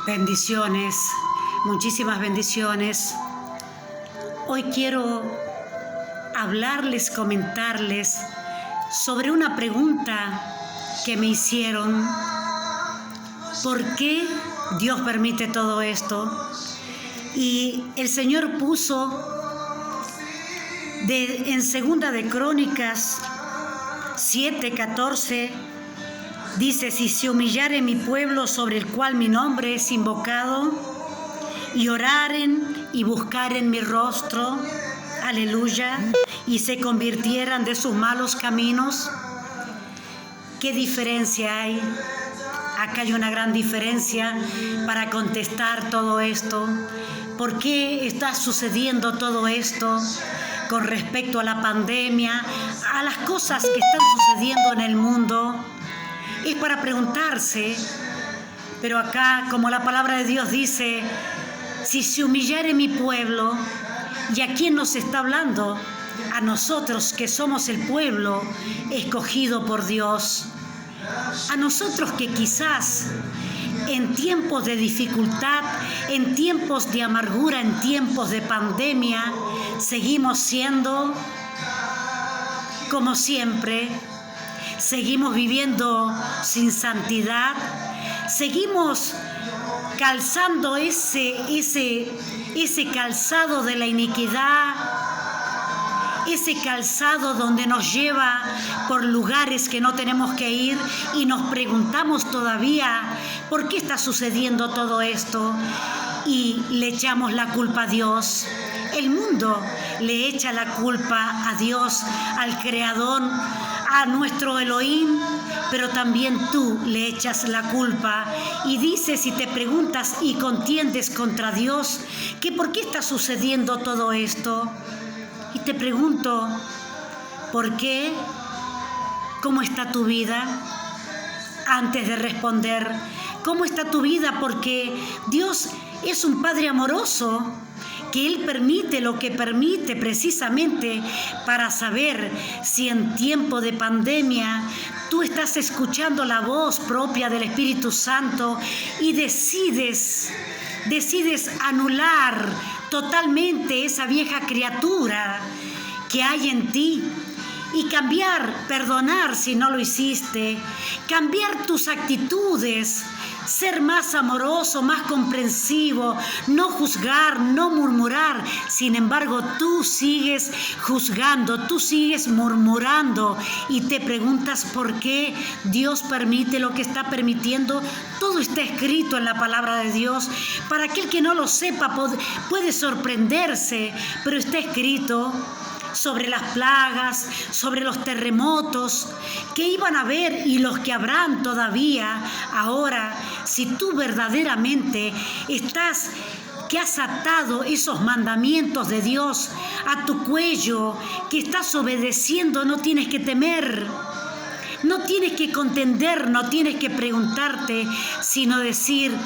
Bendiciones, muchísimas bendiciones. Hoy quiero hablarles, comentarles sobre una pregunta que me hicieron. ¿Por qué Dios permite todo esto? Y el Señor puso en Segunda de Crónicas 7:14, dice: si se humillare mi pueblo sobre el cual mi nombre es invocado, y oraren y buscaren mi rostro, aleluya, y se convirtieran de sus malos caminos. ¿Qué diferencia hay? Acá hay una gran diferencia para contestar todo esto. ¿Por qué está sucediendo todo esto con respecto a la pandemia, a las cosas que están sucediendo en el mundo? Es para preguntarse, pero acá, como la palabra de Dios dice, si se humillare mi pueblo, ¿y a quién nos está hablando? A nosotros, que somos el pueblo escogido por Dios. A nosotros que quizás en tiempos de dificultad, en tiempos de amargura, en tiempos de pandemia, seguimos siendo como siempre. Seguimos viviendo sin santidad, seguimos calzando ese calzado de la iniquidad, ese calzado donde nos lleva por lugares que no tenemos que ir, y nos preguntamos todavía ¿por qué está sucediendo todo esto? Y le echamos la culpa a Dios. El mundo le echa la culpa a Dios, al Creador, a nuestro Elohim, pero también tú le echas la culpa y dices y te preguntas y contiendes contra Dios que ¿por qué está sucediendo todo esto? Y te pregunto, ¿por qué? ¿Cómo está tu vida? Antes de responder, ¿cómo está tu vida? Porque Dios es un Padre amoroso, que Él permite lo que permite precisamente para saber si en tiempo de pandemia tú estás escuchando la voz propia del Espíritu Santo y decides anular totalmente esa vieja criatura que hay en ti y cambiar, perdonar si no lo hiciste, cambiar tus actitudes, ser más amoroso, más comprensivo, no juzgar, no murmurar. Sin embargo, tú sigues juzgando, tú sigues murmurando y te preguntas por qué Dios permite lo que está permitiendo. Todo está escrito en la palabra de Dios. Para aquel que no lo sepa puede sorprenderse, pero está escrito sobre las plagas, sobre los terremotos que iban a haber y los que habrán todavía. Ahora, si tú verdaderamente que has atado esos mandamientos de Dios a tu cuello, que estás obedeciendo, no tienes que temer, no tienes que contender, no tienes que preguntarte, sino decir: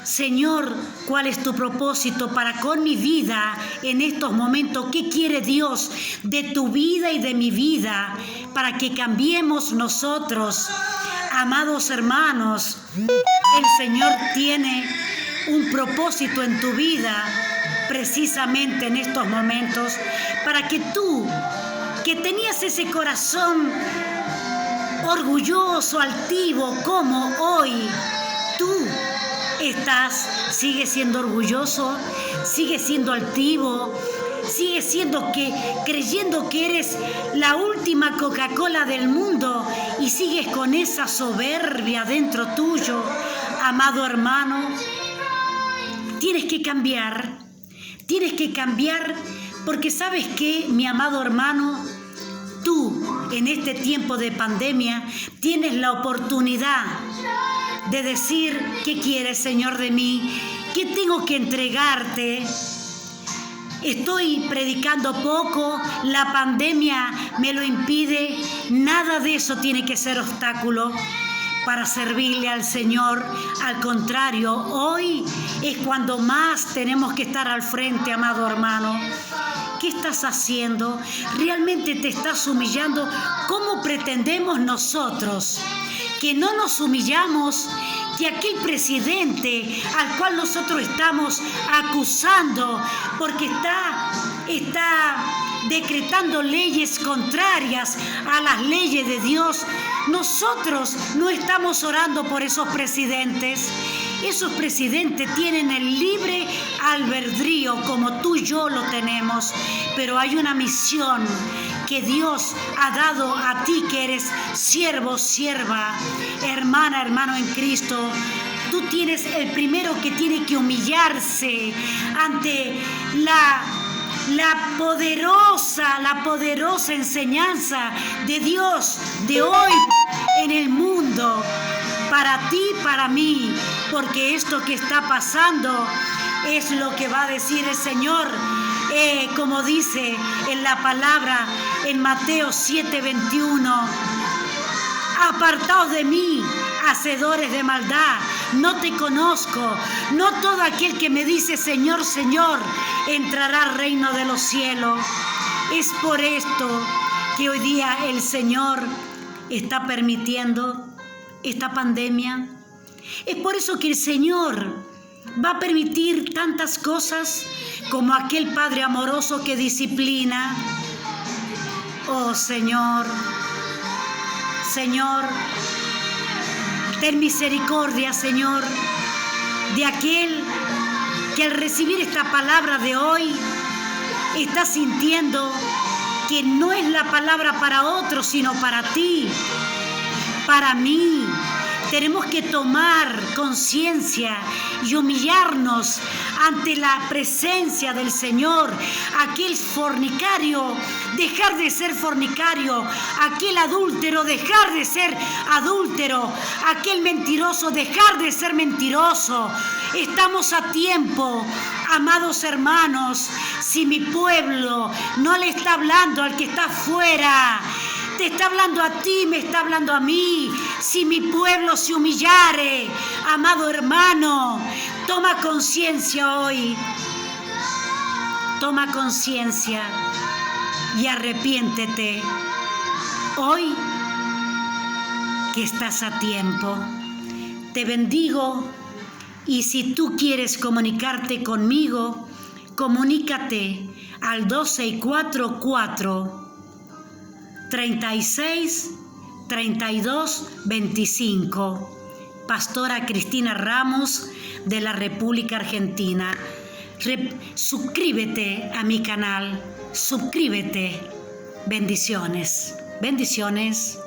Señor, ¿cuál es tu propósito para con mi vida en estos momentos? ¿Qué quiere Dios de tu vida y de mi vida para que cambiemos nosotros? Amados hermanos, el Señor tiene un propósito en tu vida precisamente en estos momentos para que tú, que tenías ese corazón orgulloso, altivo, como hoy tú sigues siendo orgulloso, sigues siendo altivo, sigues creyendo que eres la última Coca-Cola del mundo y sigues con esa soberbia dentro tuyo. Amado hermano, tienes que cambiar porque ¿sabes qué, mi amado hermano? Tú, en este tiempo de pandemia, tienes la oportunidad de decir: ¿qué quieres, Señor, de mí? ¿Qué tengo que entregarte? Estoy predicando poco, la pandemia me lo impide. Nada de eso tiene que ser obstáculo para servirle al Señor. Al contrario, hoy es cuando más tenemos que estar al frente, amado hermano. ¿Qué estás haciendo? ¿Realmente te estás humillando? ¿Cómo pretendemos nosotros que no nos humillamos, de aquel presidente al cual nosotros estamos acusando porque está decretando leyes contrarias a las leyes de Dios. Nosotros no estamos orando por esos presidentes. Esos presidentes tienen el libre albedrío como tú y yo lo tenemos, pero hay una misión que Dios ha dado a ti que eres siervo, sierva, hermana, hermano en Cristo. Tú tienes el primero que tiene que humillarse ante la poderosa enseñanza de Dios de hoy en el mundo, para ti, para mí, porque esto que está pasando es lo que va a decir el Señor, como dice en la palabra en Mateo 7:21, apartaos de mí, hacedores de maldad, no te conozco. No todo aquel que me dice Señor, Señor, entrará al reino de los cielos. Es por esto que hoy día el Señor está permitiendo esta pandemia. Es por eso que el Señor va a permitir tantas cosas como aquel Padre amoroso que disciplina. Oh Señor, Señor, ten misericordia, Señor, de aquel que al recibir esta palabra de hoy está sintiendo que no es la palabra para otros, sino para ti, para mí. Tenemos que tomar conciencia y humillarnos ante la presencia del Señor. Aquel fornicario, dejar de ser fornicario. Aquel adúltero, dejar de ser adúltero. Aquel mentiroso, dejar de ser mentiroso. Estamos a tiempo, amados hermanos. Si mi pueblo no le está hablando al que está afuera, te está hablando a ti, me está hablando a mí. Si mi pueblo se humillare, amado hermano, toma conciencia hoy. Toma conciencia y arrepiéntete. Hoy que estás a tiempo. Te bendigo y si tú quieres comunicarte conmigo, comunícate al 2644 36 32 25. Pastora Cristina Ramos de la República Argentina. Suscríbete a mi canal. Suscríbete. Bendiciones. Bendiciones.